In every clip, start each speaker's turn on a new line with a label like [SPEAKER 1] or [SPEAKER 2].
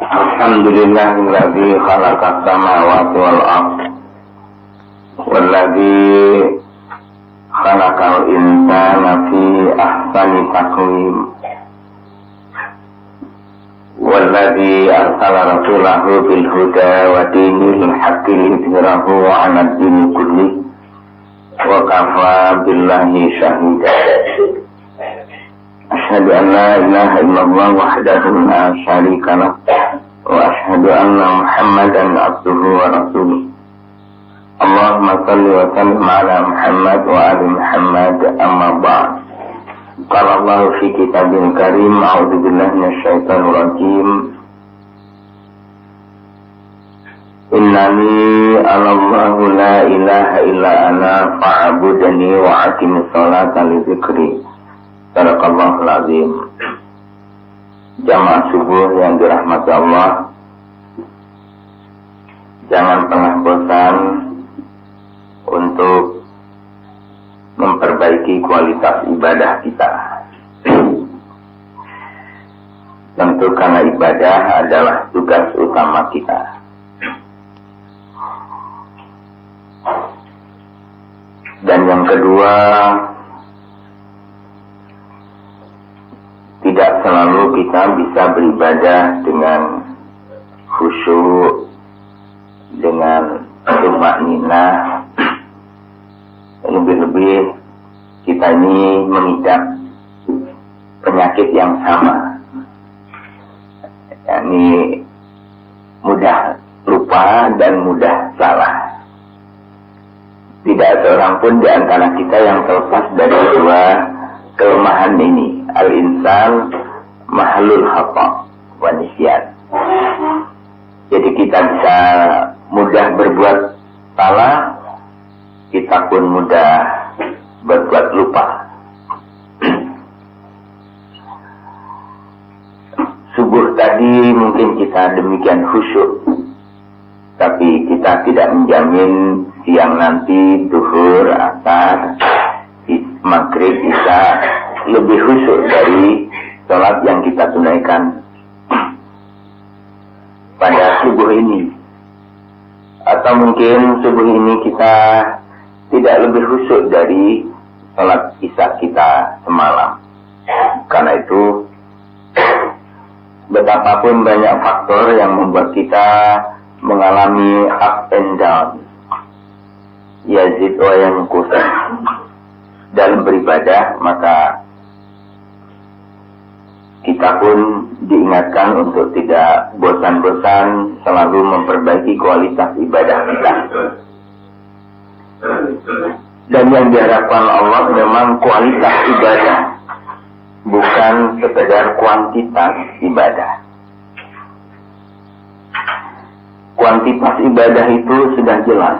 [SPEAKER 1] Alhamdulillahilladzi khalaqas samawati wal ardh walladzi khalaqal insana fi ahsani taqwim walladzi arsala rasulahu bil huda wa dinil haqqi liyudhhirahu 'alad dini kullih wa kafa billahi shahida. Asyhadu an la ilaha illallah wahdahu la syarika lah wa asyhadu anna Muhammadan abduhu wa rasuluh. Allahumma salli wa sallim ala Muhammad wa ali Muhammad, amma ba'd. Qala Allah fi kitabil karim, a'udzu billahi minasyaitonir rajim. Innani anallahu la ilaha illa ana fa'budni wa aqimis sholata li dzikri. Sadaqallahul azim. Jamaah subuh yang dirahmati Allah, jangan pernah bosan untuk memperbaiki kualitas ibadah kita. Tentu karena ibadah adalah tugas utama kita. Dan yang kedua, tidak selalu kita bisa beribadah dengan khusyuk, dengan tumakninah. Lebih-lebih kita ini mengidap penyakit yang sama, yakni mudah lupa dan mudah salah. Tidak seorang pun di antara kita yang terlepas dari dua kelemahan ini. Al-insan mahlul khata' wa nisyan. Jadi kita bisa mudah berbuat salah, kita pun mudah berbuat lupa. Subuh tadi mungkin kita demikian khusyuk, tapi kita tidak menjamin siang nanti, duhur, asar, maghrib, isya lebih khusyuk dari sholat yang kita tunaikan pada subuh ini. Atau mungkin subuh ini kita tidak lebih khusyuk dari sholat isya kita semalam. Karena itu, betapapun banyak faktor yang membuat kita mengalami up and down, yazid wa yanqus dalam beribadah, maka kita pun diingatkan untuk tidak bosan-bosan selalu memperbaiki kualitas ibadah kita. Dan yang diharapkan Allah memang kualitas ibadah, bukan sekedar kuantitas ibadah. Kuantitas ibadah itu sudah jelas.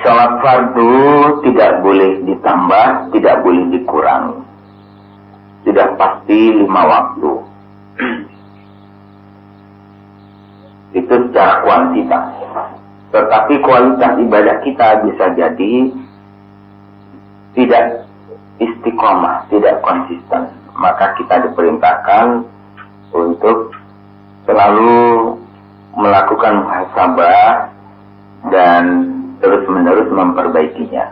[SPEAKER 1] Salat fardu tidak boleh ditambah, tidak boleh dikurangi. Sudah pasti 5 waktu. Itu secara kuantitas. Tetapi kualitas ibadah kita bisa jadi tidak istiqomah, tidak konsisten. Maka kita diperintahkan untuk selalu melakukan muhasabah dan terus-menerus memperbaikinya.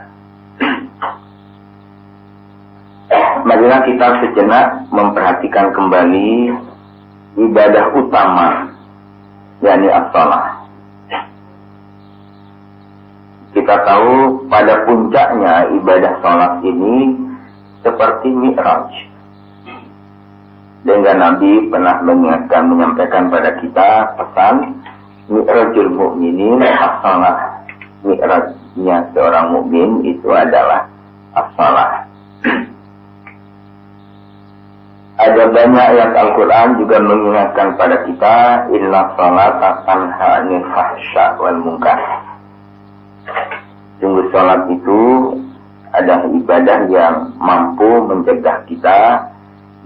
[SPEAKER 1] Marilah kita sejenak memperhatikan kembali ibadah utama, yakni as-shalah. Kita tahu pada puncaknya ibadah salat ini seperti mi'raj. Dengan Nabi pernah menyampaikan pada kita pesan mi'rajul mu'minin as-shalah. Mi'rajnya seorang mukmin itu adalah as-shalah. Ada banyak ayat Al-Quran juga mengingatkan pada kita, inna sholata tanha 'anil fahsya wal munkar. Sungguh sholat itu adalah ibadah yang mampu mencegah kita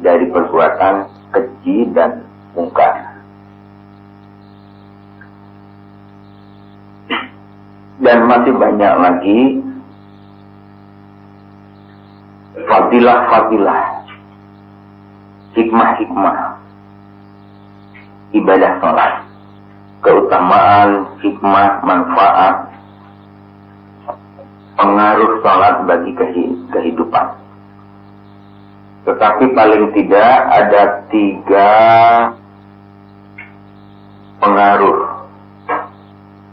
[SPEAKER 1] dari perbuatan keji dan mungkar. Dan masih banyak lagi fadilah-fadilah, hikmah-hikmah ibadah sholat, keutamaan, hikmah, manfaat, pengaruh sholat bagi kehidupan. Tetapi paling tidak ada 3 pengaruh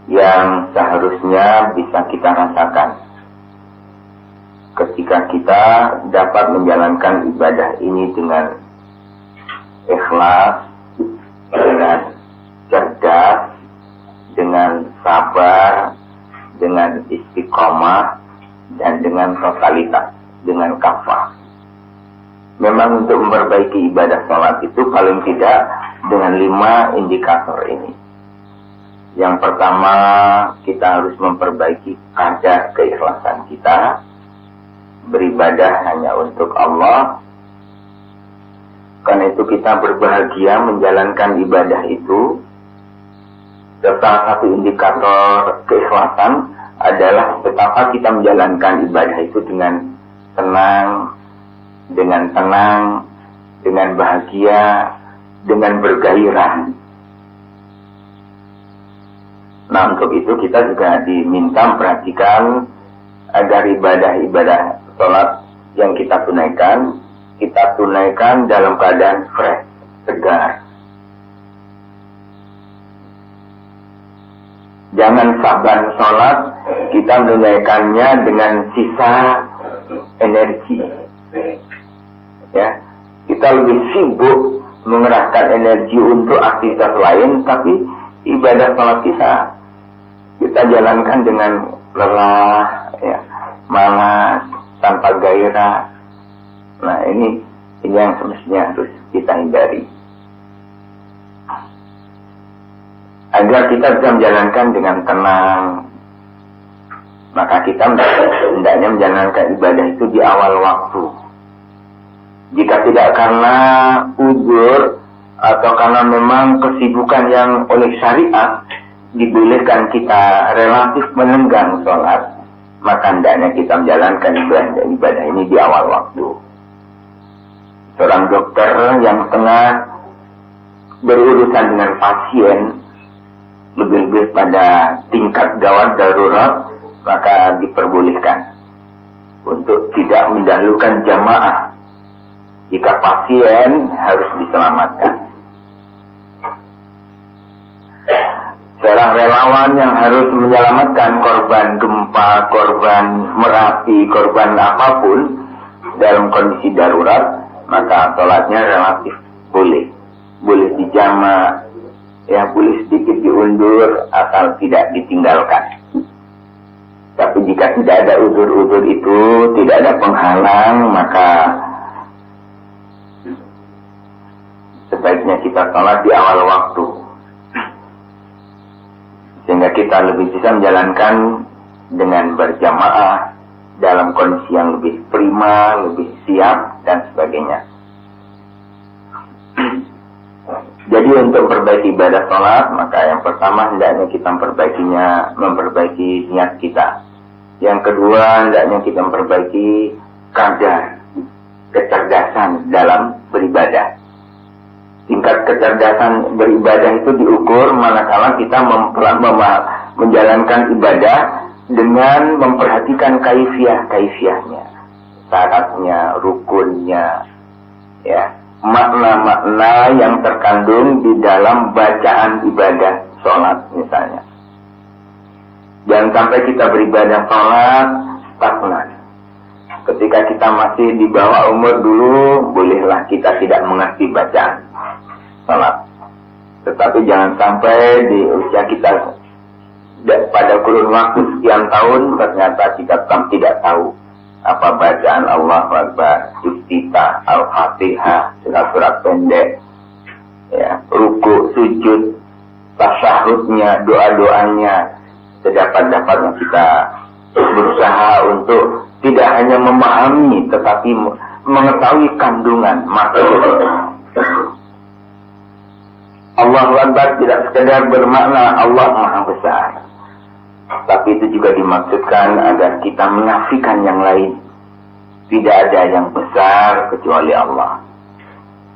[SPEAKER 1] yang seharusnya bisa kita rasakan ketika kita dapat menjalankan ibadah ini dengan ikhlas, dengan cerdas, dengan sabar, dengan istiqomah, dan dengan totalitas, dengan kafah. Memang untuk memperbaiki ibadah sholat itu paling tidak dengan 5 indikator ini. Yang pertama, kita harus memperbaiki kadar keikhlasan kita, beribadah hanya untuk Allah. Karena itu kita berbahagia menjalankan ibadah itu. Salah satu indikator keikhlasan adalah betapa kita menjalankan ibadah itu dengan tenang, dengan bahagia, dengan bergairah. Nah, untuk itu kita juga diminta memperhatikan agar ibadah sholat yang kita tunaikan dalam keadaan fresh, segar. Jangan saban sholat kita menunaikannya dengan sisa energi. Ya, kita lebih sibuk mengerahkan energi untuk aktivitas lain, tapi ibadah sholat kita jalankan dengan lelah, ya, malas, tanpa gairah. Nah, ini yang semestinya harus kita hindari. Agar kita bisa menjalankan dengan tenang, maka kita hendaknya menjalankan ibadah itu di awal waktu. Jika tidak karena uzur atau karena memang kesibukan yang oleh syariat dibolehkan kita relatif menenggang sholat, maka hendaknya kita menjalankan ibadah ini di awal waktu. Seorang dokter yang tengah berurusan dengan pasien, lebih-lebih pada tingkat gawat darurat, maka diperbolehkan untuk tidak mendahulukan jamaah jika pasien harus diselamatkan. Seorang relawan yang harus menyelamatkan korban gempa, korban Merapi, korban apapun dalam kondisi darurat, maka sholatnya relatif boleh dijamak, ya, boleh sedikit diundur asal tidak ditinggalkan. Tapi jika tidak ada uzur-uzur itu, tidak ada penghalang, maka sebaiknya kita sholat di awal waktu, sehingga kita lebih bisa menjalankan dengan berjamaah dalam kondisi yang lebih prima, lebih siap, dan sebagainya. Jadi untuk memperbaiki ibadah sholat, maka yang pertama hendaknya kita memperbaiki niat kita. Yang kedua, hendaknya kita memperbaiki kadar kecerdasan dalam beribadah. Tingkat kecerdasan beribadah itu diukur manakala kita menjalankan ibadah dengan memperhatikan kaifiahnya, syaratnya, rukunnya, ya, makna-makna yang terkandung di dalam bacaan ibadah sholat misalnya. Jangan sampai kita beribadah sholat stagnan. Ketika kita masih di bawah umur dulu, bolehlah kita tidak mengerti bacaan sholat. Tetapi jangan sampai di usia kita pada kurun waktu sekian tahun ternyata kita tidak tahu apa bacaan Allahu Akbar, Iftitah, Al-Fatihah, surat-surat pendek, ya, ruku, sujud, tasyahudnya, doa-doanya. Sedapat-dapatnya kita berusaha untuk tidak hanya memahami, tetapi mengetahui kandungan maksud. Allahu Akbar tidak sekedar bermakna Allah Maha Besar, tapi itu juga dimaksudkan agar kita menafikan yang lain. Tidak ada yang besar kecuali Allah.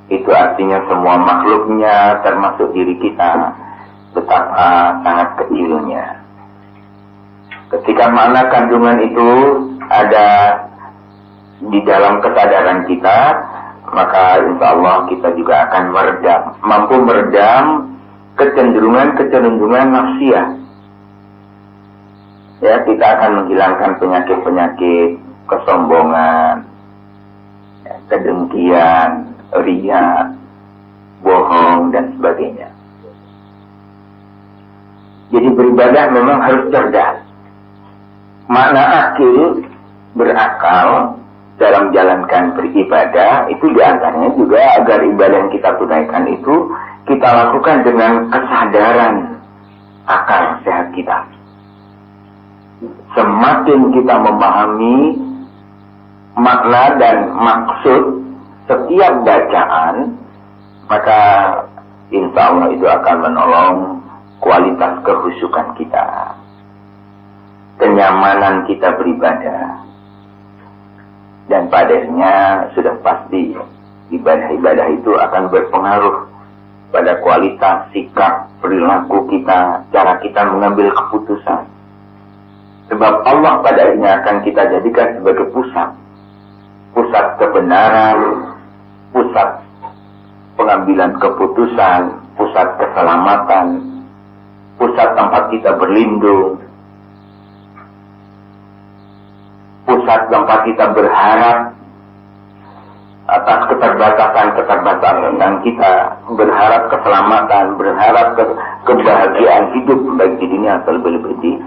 [SPEAKER 1] Itu artinya semua makhluknya termasuk diri kita betapa sangat kecilnya. Ketika makna kandungan itu ada di dalam kesadaran kita, maka insya Allah kita juga akan mampu meredam kecenderungan nafsiyah. Ya, kita akan menghilangkan penyakit-penyakit kesombongan, kedengkian, riya, bohong, dan sebagainya. Jadi beribadah memang harus cerdas. Makna akil, berakal dalam menjalankan beribadah itu diantaranya juga agar ibadah yang kita tunaikan itu kita lakukan dengan kesadaran akal sehat kita. Semakin kita memahami makna dan maksud setiap bacaan, maka insya Allah itu akan menolong kualitas kehusukan kita, kenyamanan kita beribadah, dan padanya sudah pasti ibadah-ibadah itu akan berpengaruh pada kualitas sikap perilaku kita, cara kita mengambil keputusan. Sebab Allah pada akhirnya akan kita jadikan sebagai pusat kebenaran, pusat pengambilan keputusan, pusat keselamatan, pusat tempat kita berlindung, pusat tempat kita berharap atas keterbatasan yang kita berharap keselamatan, berharap kebahagiaan hidup baik di dunia atau lebih-lebih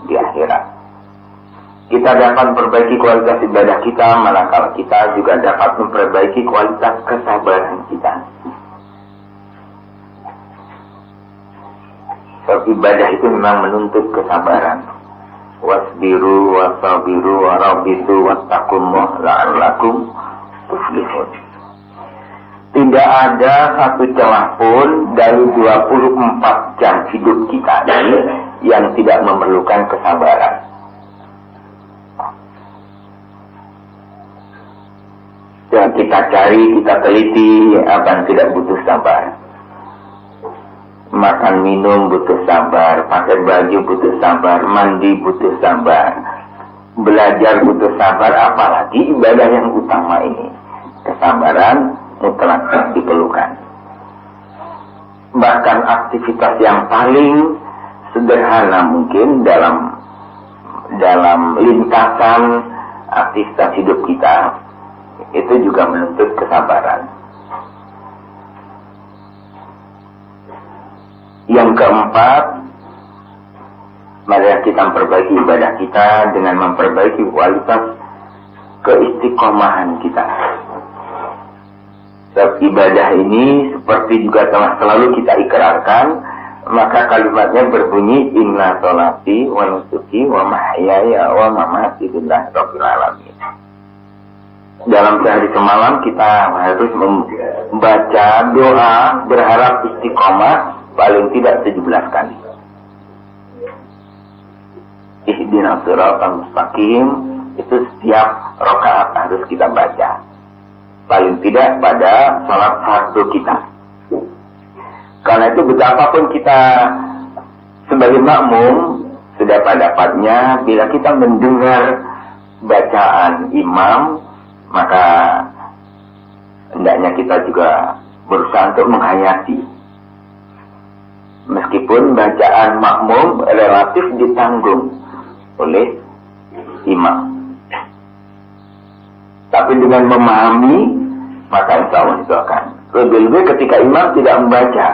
[SPEAKER 1] di akhirat. Kita dapat memperbaiki kualitas ibadah kita, manakala kita juga dapat memperbaiki kualitas kesabaran kita. Sebab ibadah itu memang menuntut kesabaran. Wasbiru wasabiru warabitu wattaqullah la'allakum tuflihun. Tidak ada satu celah pun dari 24 jam hidup kita ini yang tidak memerlukan kesabaran. Yang kita cari, kita teliti, apa yang tidak butuh sabar. Makan minum butuh sabar, pakai baju butuh sabar, mandi butuh sabar, belajar butuh sabar, apalagi ibadah yang utama ini. Kesabaran mutlak diperlukan. Bahkan aktivitas yang paling sederhana mungkin dalam lintasan aktivitas hidup kita, itu juga menuntut kesabaran. Yang keempat, mari kita memperbaiki ibadah kita dengan memperbaiki kualitas keistiqomahan kita. Sebab ibadah ini seperti juga telah selalu kita ikrarkan, maka kalimatnya berbunyi inna sholati wa nusuki wa mahyaya wa mamati lillahi rabbil alamin. Dalam sehari semalam kita harus membaca doa berharap istiqomah paling tidak 17 kali. Ihdinas siratal mustaqim itu setiap rakaat harus kita baca. Paling tidak pada salat fardu kita. Karena itu betapapun kita sebagai makmum sudah dapatnya bila kita mendengar bacaan imam, maka hendaknya kita juga berusaha untuk menghayati. Meskipun bacaan makmum relatif ditanggung oleh imam, tapi dengan memahami, maka insya Allah itu akan lebih-lebih ketika imam tidak membaca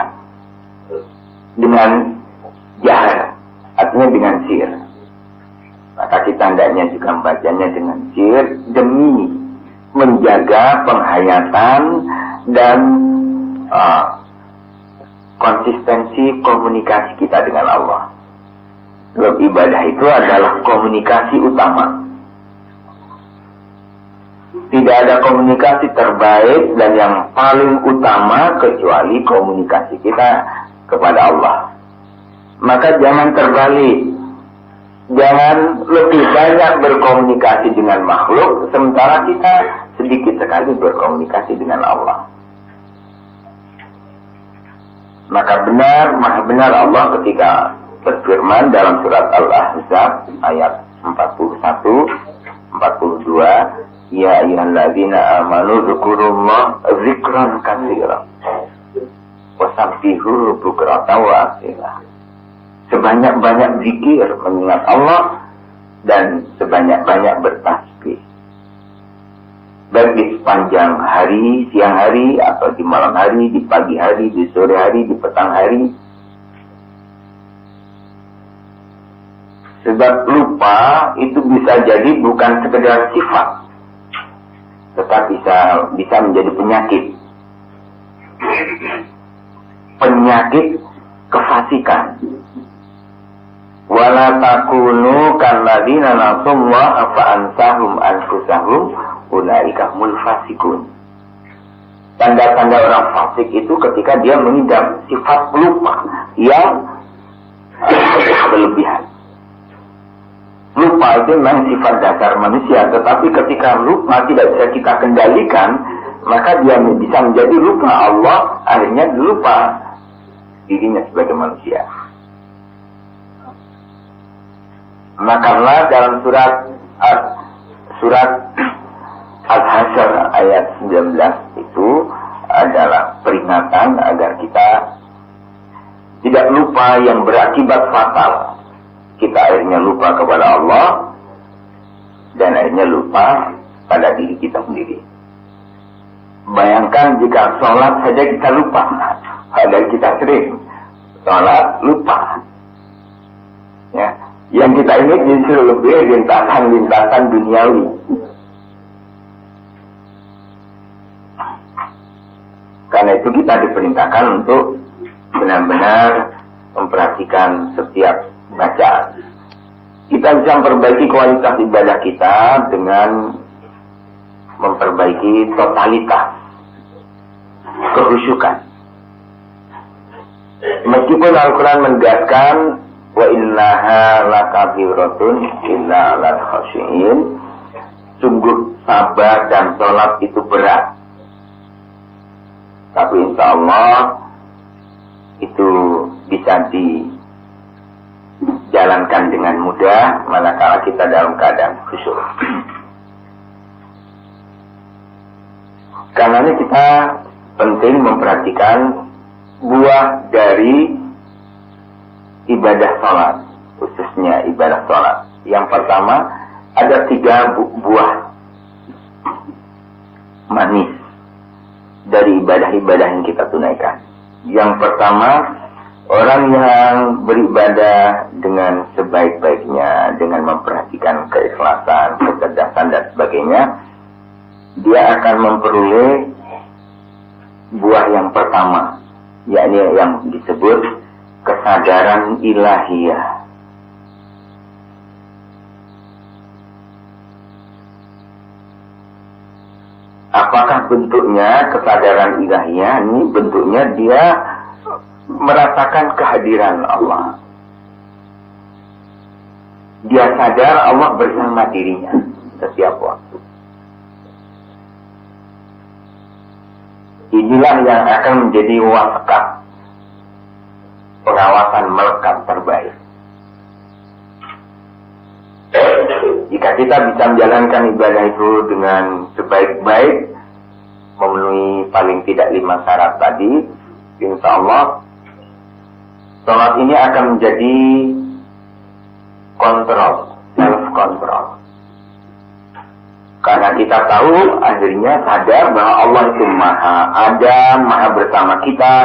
[SPEAKER 1] dengan jahar, artinya dengan sir, maka kita hendaknya juga membacanya dengan sir demi menjaga penghayatan dan konsistensi komunikasi kita dengan Allah. Sebab ibadah itu adalah komunikasi utama. Tidak ada komunikasi terbaik dan yang paling utama kecuali komunikasi kita kepada Allah. Maka jangan terbalik. Jangan lebih banyak berkomunikasi dengan makhluk, sementara kita sedikit sekali berkomunikasi dengan Allah. Maka benar, maha benar Allah ketika berfirman dalam surat Al-Ahzab ayat 41, 42, Ya ayyuhalladzina amanu dzkurullah dzikran katsiran wasabbihu bukratan wa asila. Sebanyak-banyak zikir mengingat Allah dan sebanyak-banyak bertasbih. Baik di sepanjang hari, siang hari, atau di malam hari, di pagi hari, di sore hari, di petang hari. Sebab lupa itu bisa jadi bukan sekedar sifat, tetapi bisa menjadi penyakit. Penyakit kefasikan. Wala takunu kalladzina nasullaha fa ansahum anfusahum ulaika humul fasikun. Tanda-tanda orang fasik itu ketika dia mengidap sifat lupa yang berlebihan. Lupa itu memang sifat dasar manusia, tetapi ketika lupa tidak bisa kita kendalikan, maka dia bisa menjadi lupa Allah, akhirnya lupa dirinya sebagai manusia. Maka dalam surat Al-Hasyr ayat 19 itu adalah peringatan agar kita tidak lupa yang berakibat fatal. Kita akhirnya lupa kepada Allah dan akhirnya lupa pada diri kita sendiri. Bayangkan jika sholat saja kita lupa, padahal kita sering sholat lupa. Ya, yang kita ingat justru lebih lintasan-lintasan duniawi. Karena itu kita diperintahkan untuk benar-benar memperhatikan setiap bacaan. Kita bisa memperbaiki kualitas ibadah kita dengan memperbaiki totalitas kehusyukan. Meskipun Al-Quran menegaskan wa innaha lakabiratun illa alal khashiin, sungguh sabar dan sholat itu berat, tapi insya Allah itu bisa dijalankan dengan mudah manakala kita dalam keadaan khusyuk. Karena ini kita penting memperhatikan buah dari ibadah sholat, khususnya ibadah sholat. Yang pertama, ada 3 buah manis dari ibadah-ibadah yang kita tunaikan. Yang pertama, orang yang beribadah dengan sebaik-baiknya, dengan memperhatikan keikhlasan, kecerdasan, dan sebagainya, dia akan memperoleh buah yang pertama, yakni yang disebut kesadaran ilahiyah. Apakah bentuknya kesadaran ilahiyah? Ini bentuknya dia merasakan kehadiran Allah. Dia sadar Allah bersama dirinya setiap waktu. Inilah yang akan menjadi waskah pengawasan melekat terbaik. Jika kita bisa menjalankan ibadah itu dengan sebaik-baik, memenuhi paling tidak 5 syarat tadi, insya Allah sholat ini akan menjadi kontrol, self-control. Karena kita tahu akhirnya sadar bahwa Allah itu maha ada, maha bersama kita,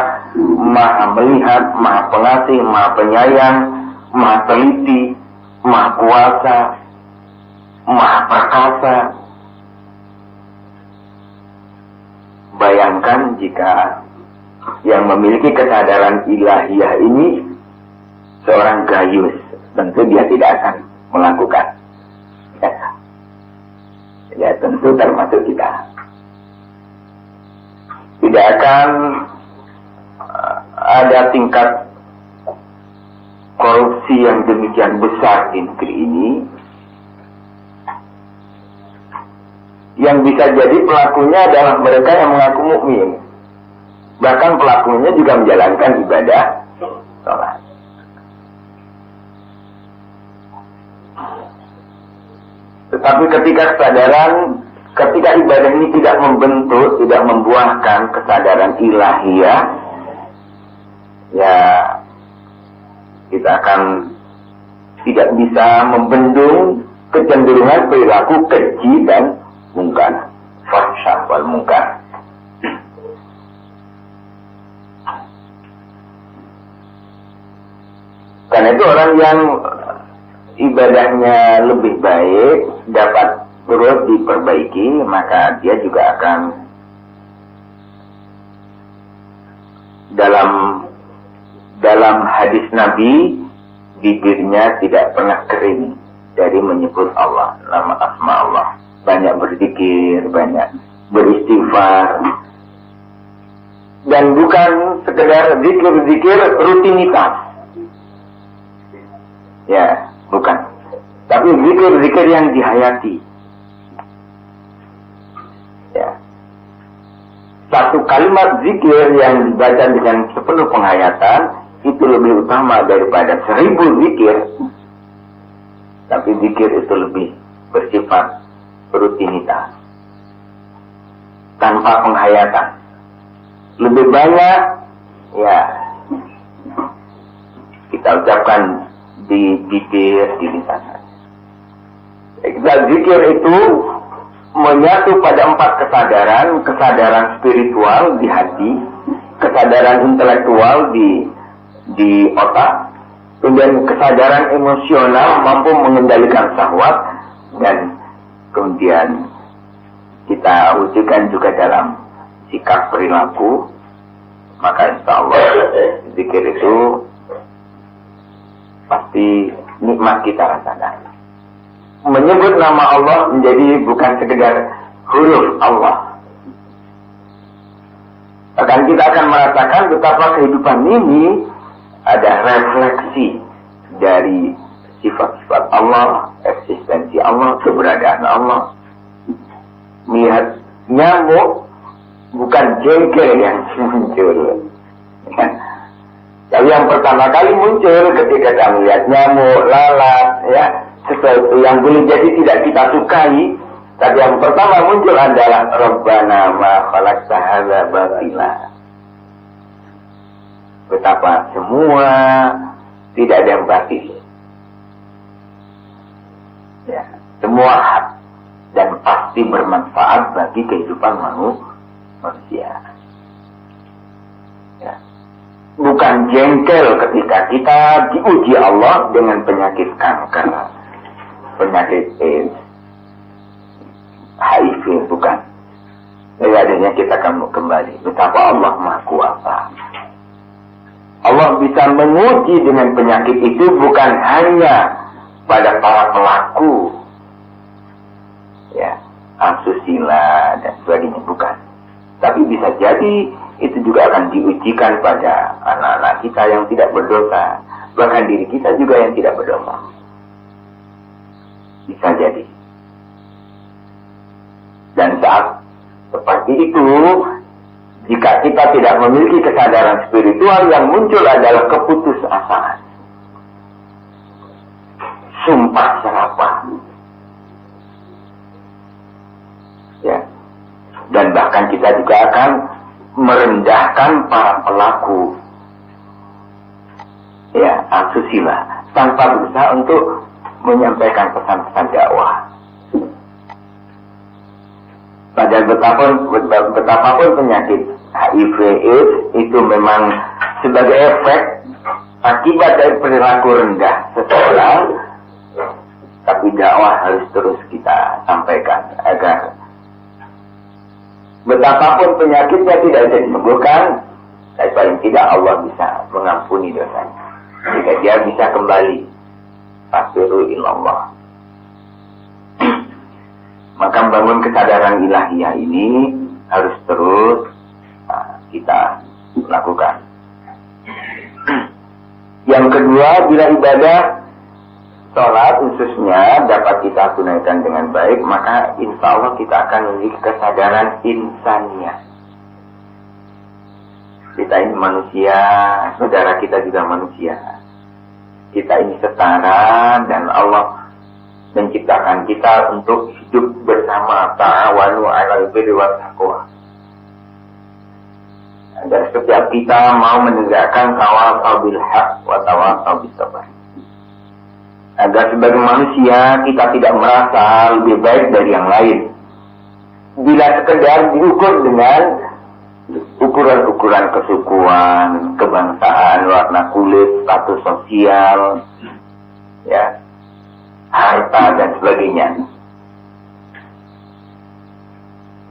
[SPEAKER 1] maha melihat, maha pengasih, maha penyayang, maha teliti, maha kuasa, maha perkasa. Bayangkan jika yang memiliki kesadaran ilahiyah ini seorang gayus, tentu dia tidak akan melakukan. Ya tentu termasuk kita. Tidak akan ada tingkat korupsi yang demikian besar di negeri ini, yang bisa jadi pelakunya adalah mereka yang mengaku mukmin. Bahkan pelakunya juga menjalankan ibadah sholat. Tetapi ketika ibadah ini tidak membentuk, tidak membuahkan kesadaran ilahiyah, ya kita akan tidak bisa membendung kecenderungan perilaku keji dan mungkar, fahsyah wal mungkar. Karena itu orang yang ibadahnya lebih baik dapat terus diperbaiki, maka dia juga akan dalam hadis Nabi, bibirnya tidak pernah kering dari menyebut Allah, nama asma Allah, banyak berzikir, banyak beristighfar, dan bukan sekedar zikir-zikir rutinitas. Ya, bukan. Tapi zikir-zikir yang dihayati. Ya. Satu kalimat zikir yang dibaca dengan sepenuh penghayatan itu lebih utama daripada 1000 zikir. Tapi zikir itu lebih bersifat rutinitas, tanpa penghayatan. Lebih banyak, ya, kita ucapkan di bibir, di lisan. Dan zikir itu menyatu pada 4 kesadaran: kesadaran spiritual di hati, kesadaran intelektual di otak, kemudian kesadaran emosional mampu mengendalikan syahwat, dan kemudian kita wujudkan juga dalam sikap perilaku. Maka insya Allah zikir itu pasti nikmat kita rasakan. Menyebut nama Allah menjadi bukan sekedar huruf Allah. Bahkan kita akan merasakan betapa kehidupan ini ada refleksi dari sifat-sifat Allah, eksistensi Allah, keberadaan Allah. Melihat nyamuk bukan jengkel yang muncul. Tapi yang pertama kali muncul ketika kami lihat nyamuk, lalat, ya, sesuatu yang boleh jadi tidak kita sukai. Tapi yang pertama muncul adalah Rabbana ma khalaqta hadza batila. Betapa semua tidak ada yang batil. Ya, semua hak dan pasti bermanfaat bagi kehidupan manusia. Ya. Bukan jengkel ketika kita diuji Allah dengan penyakit kanker, penyakit AIDS, HIV, bukan. Jadi adanya kita akan kembali betapa Allah Maha Kuasa. Allah bisa menguji dengan penyakit itu bukan hanya pada para pelaku, ya, asusila dan sebagainya, bukan. Tapi bisa jadi itu juga akan diujikan pada anak-anak kita yang tidak berdosa, bahkan diri kita juga yang tidak berdosa. Bisa jadi. Dan saat seperti itu, jika kita tidak memiliki kesadaran spiritual, yang muncul adalah keputusasaan, sumpah serapah, ya. Dan bahkan kita juga akan merendahkan para pelaku, ya, asusila, tanpa berusaha untuk menyampaikan pesan-pesan dakwah. Padahal betapapun penyakit HIV AIDS itu memang sebagai efek akibat dari perilaku rendah seseorang, tapi dakwah harus terus kita sampaikan agar betapapun penyakitnya tidak bisa disembuhkan, tapi paling tidak Allah bisa mengampuni dosanya. Jika dia bisa kembali, fastiru ilallah. Maka membangun kesadaran ilahiyah ini harus terus kita lakukan. Yang kedua, bila ibadah sholat khususnya dapat kita tunaikan dengan baik, maka insya Allah kita akan memiliki kesadaran insaniyah. kita ini manusia, saudara kita juga manusia. Kita ini setara dan Allah menciptakan kita untuk hidup bersama, ta'awanu 'alal birri wat taqwa. Agar setiap kita mau menegakkan tawasau bil haq wa tawasau bis sabr. Agar sebagai manusia kita tidak merasa lebih baik dari yang lain. Bila sekedar diukur dengan ukuran-ukuran kesukuan, kebangsaan, warna kulit, status sosial, ya, harta dan sebagainya.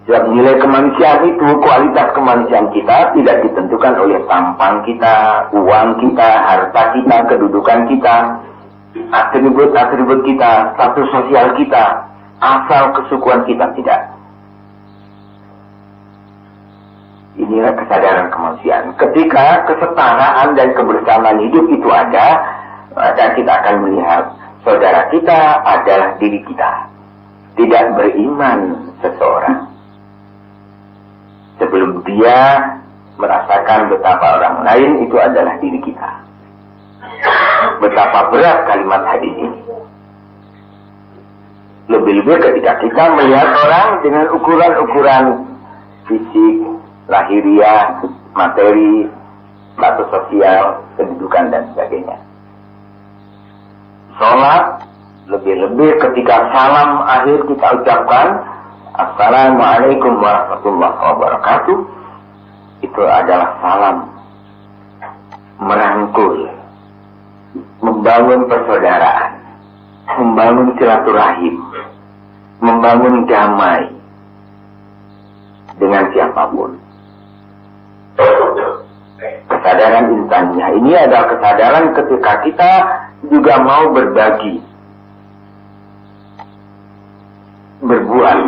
[SPEAKER 1] Sebab nilai kemanusiaan itu, kualitas kemanusiaan kita tidak ditentukan oleh tampang kita, uang kita, harta kita, kedudukan kita, atribut-atribut kita, status sosial kita, asal kesukuan kita, tidak. Inilah kesadaran kemanusiaan. Ketika kesetaraan dan kebersamaan hidup itu ada, maka kita akan melihat saudara kita adalah diri kita. Tidak beriman seseorang sebelum dia merasakan betapa orang lain itu adalah diri kita. Betapa berat kalimat hadis ini. Lebih-lebih ketika kita melihat orang dengan ukuran-ukuran fisik, lahiriah, materi, status sosial, kedudukan dan sebagainya. Sholat, lebih-lebih ketika salam akhir kita ucapkan Assalamualaikum warahmatullahi wabarakatuh, itu adalah salam merangkul, membangun persaudaraan, membangun silaturahim, membangun damai dengan siapapun. Kesadaran insaniah ini adalah kesadaran ketika kita juga mau berbagi, berbuat.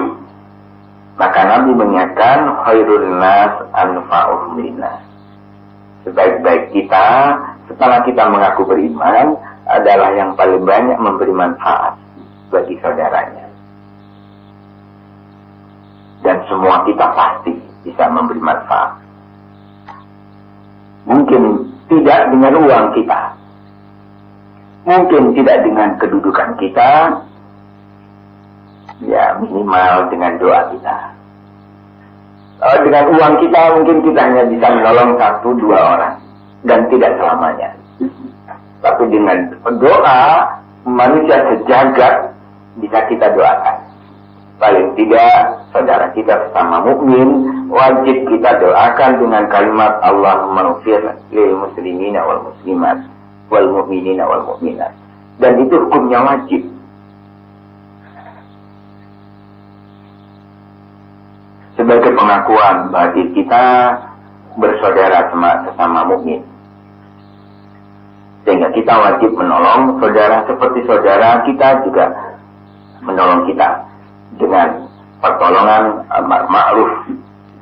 [SPEAKER 1] Maka Nabi mengingatkan khairun nas anfa'uhum linnas. Sebaik-baik kita setelah kita mengaku beriman adalah yang paling banyak memberi manfaat bagi saudaranya. Dan semua kita pasti bisa memberi manfaat. Mungkin tidak dengan uang kita, mungkin tidak dengan kedudukan kita, ya minimal dengan doa kita. Dengan uang kita mungkin kita hanya bisa menolong 1-2 orang dan tidak selamanya. Tapi dengan doa manusia sejagat bisa kita doakan. Paling tidak saudara kita sesama mukmin wajib kita doakan dengan kalimat Allahumma ighfir lil muslimina wal muslimat wal mu'minina wal mu'minat. Dan itu hukumnya wajib. Sebagai pengakuan bahwa diri kita bersaudara sesama mukmin. Sehingga kita wajib menolong saudara seperti saudara kita juga menolong kita dengan pertolongan amar ma'ruf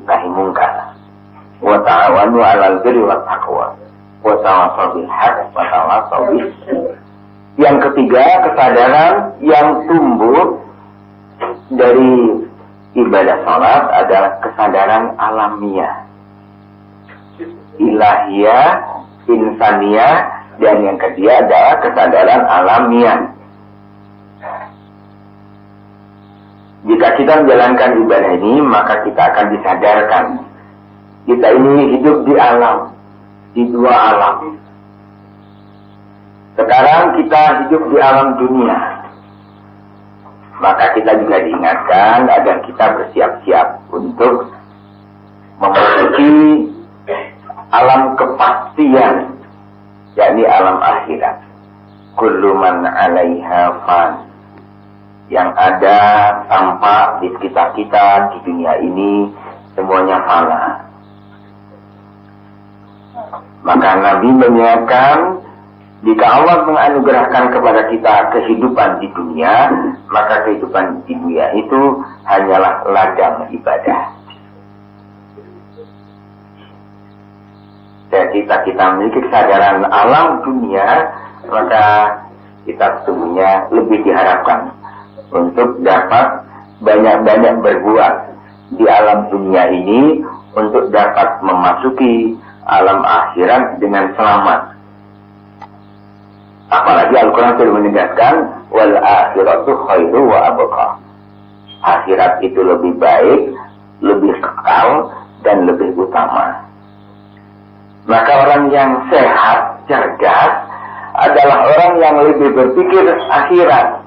[SPEAKER 1] nahi munkar. Wa ta'awanu 'alal birri wat taqwa. Wa tawassaw bil haqq wa tawassaw bis sabr. Yang ketiga, kesadaran yang tumbuh dari ibadah salat adalah kesadaran alamiah, ilahiyah, insaniyah, dan yang ketiga adalah kesadaran alamiah. Jika kita menjalankan ibadah ini, maka kita akan disadarkan kita ini hidup di alam, di dua alam. Sekarang kita hidup di alam dunia, maka kita juga diingatkan agar kita bersiap-siap untuk memasuki alam kepastian, yakni alam akhirat. Kullu man 'alaiha fan. Yang ada tampak di sekitar kita di dunia ini semuanya fana. Maka Nabi mengingatkan, jika Allah menganugerahkan kepada kita kehidupan di dunia, maka kehidupan di dunia itu hanyalah ladang ibadah. Dan kita memiliki kesadaran alam dunia, maka kita sesungguhnya lebih diharapkan untuk dapat banyak-banyak berbuat di alam dunia ini, untuk dapat memasuki alam akhirat dengan selamat. Apalagi Al-Quran sudah menegaskan wal akhiratu khairu wa abqa. Akhirat itu lebih baik, lebih kekal, dan lebih utama. Maka orang yang sehat, cerdas adalah orang yang lebih berpikir akhirat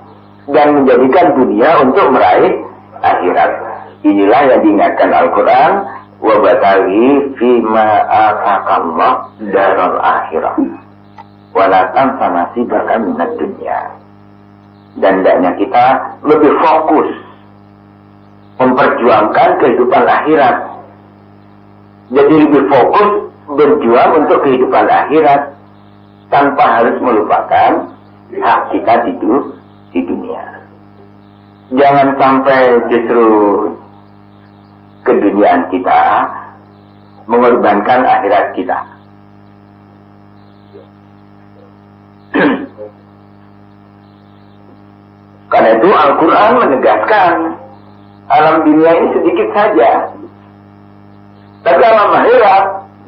[SPEAKER 1] dan menjadikan dunia untuk meraih akhirat. Inilah yang diingatkan Al-Quran, wa bataghi fima ataakallah daral akhirah wa la tansa nasibaka minad dunya. Dan hendaknya kita lebih fokus memperjuangkan kehidupan akhirat. Jadi lebih fokus berjuang untuk kehidupan akhirat tanpa harus melupakan hak kita di dunia. Jangan sampai justru keduniaan kita mengorbankan akhirat kita. Karena itu Al-Quran menegaskan alam dunia ini sedikit saja. Tapi alam akhirat,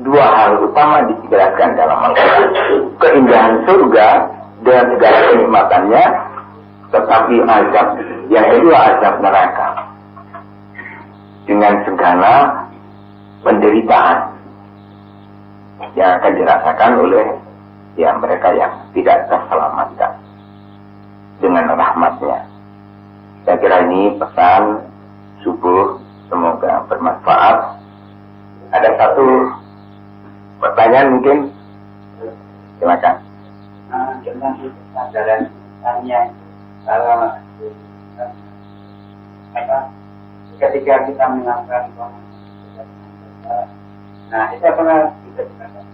[SPEAKER 1] dua hal utama dijelaskan dalam Al-Quran. Keindahan surga dengan segala kenikmatannya, tetapi azab yang kedua azab neraka dengan segala penderitaan yang akan dirasakan oleh mereka yang tidak terselamatkan dengan rahmatnya. Saya kira ini pesan subuh, semoga bermanfaat. Ada satu pertanyaan mungkin, silakan.
[SPEAKER 2] Tentang kesadaran hanya kalau ketika kita melakukan itu apakah kita kesadaran?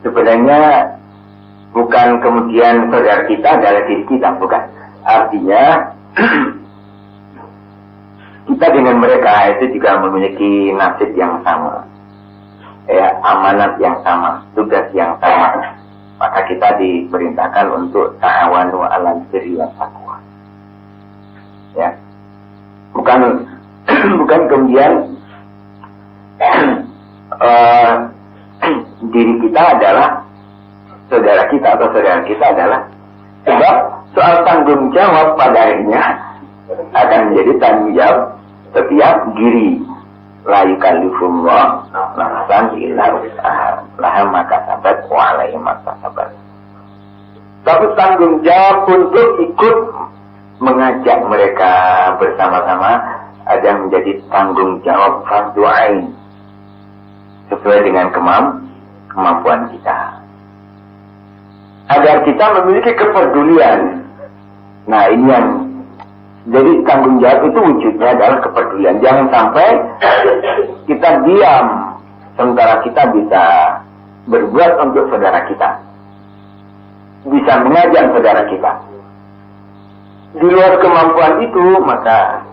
[SPEAKER 1] Sebenarnya bukan kemudian saudara kita adalah diri kita, bukan. Artinya kita dengan mereka itu juga memiliki nasib yang sama, amanat yang sama, tugas yang sama. Maka kita diperintahkan untuk ta'awanu 'alal birri wat taqwa. Ya. Bukan kemudian diri kita adalah saudara kita atau saudara kita adalah, sebab soal tanggung jawab pada akhirnya akan menjadi tanggung jawab setiap diri. La yukallifullah nafsan illa wus'aha, laha ma kasabat wa 'alaiha ma kasabat. Tapi tanggung jawab untuk ikut mengajak mereka bersama-sama ada menjadi tanggung jawab fardu ain sesuai dengan kemampuan kita. Agar kita memiliki kepedulian. Nah, ini yang jadi tanggung jawab itu wujudnya adalah kepedulian. Jangan sampai kita diam sementara kita bisa berbuat untuk saudara kita, bisa mengajak saudara kita. Di luar kemampuan itu, maka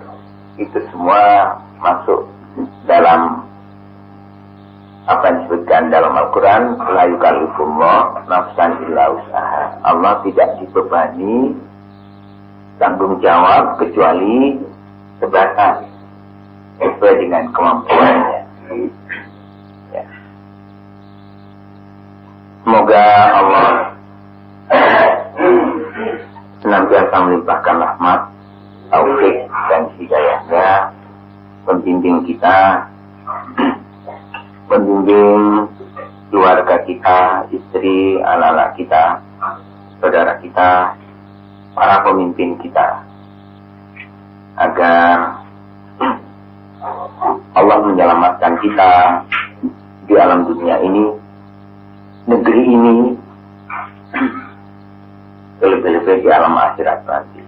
[SPEAKER 1] itu semua masuk dalam apa yang disebutkan dalam Al-Quran, la yukallifullah nafsan illa wus'aha. Allah tidak dibebani tanggung jawab kecuali sebatas sesuai dengan kemampuannya. Ya. Semoga Allah senantiasa melimpahkan rahmat, taufik dan hidayahnya, membimbing kita, membimbing keluarga kita, istri, anak-anak kita, saudara kita, para pemimpin kita, agar Allah menyelamatkan kita di alam dunia ini, negeri ini, lebih-lebih di alam akhirat nanti.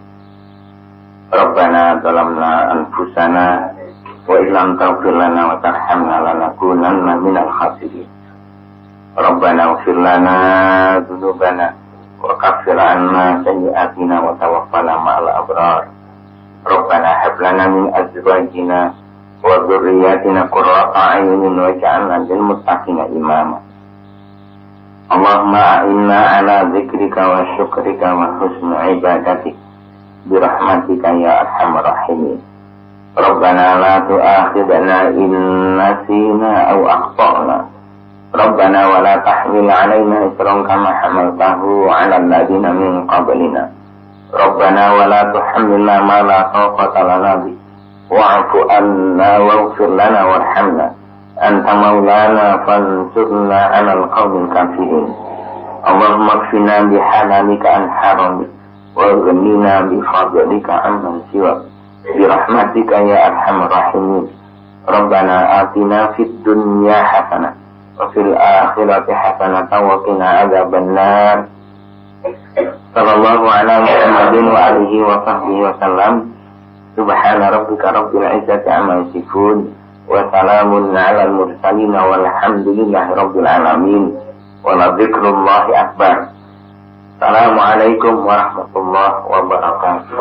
[SPEAKER 1] Rabbana zalamna anfusana wa illam taghfir lana wa tarhamna lanakunanna minal khasirin. Rabbana ighfir lana dzunubana wa kaffir 'anna sayyi'atina wa tawaffana ma'al abrar. Rabbana hab lana min azwajina wa dhurriyyatina qurrata a'yunin waj'alna lil muttaqina imama. Allahumma a'inna 'ala dzikrika wa syukrika wa husni ibadatik برحمتك يا أرحم الراحمين. ربنا لا تؤاخذنا إن نسينا أو أخطأنا. ربنا ولا تحمل علينا إصرا كما حملته على الذين من قبلنا. ربنا ولا تحملنا ما لا طاقة لنا به واعف عنا واغفر لنا وارحمنا أنت مولانا فانصرنا على القوم الكافرين. اللهم اكفنا بحلالك عن حرامك وغننا بفضلك عمن سواك برحمتك يا أرحم الراحمين. ربنا آتنا في الدنيا حسنة وفي الآخرة حسنة وقنا عذاب النار. صلى الله على محمد وآله وصحبه وسلم. سبحان ربك رب العزة عما يصفون وسلام على المرسلين والحمد لله رب العالمين ولذكر الله أكبر. Assalamualaikum warahmatullahi wabarakatuh.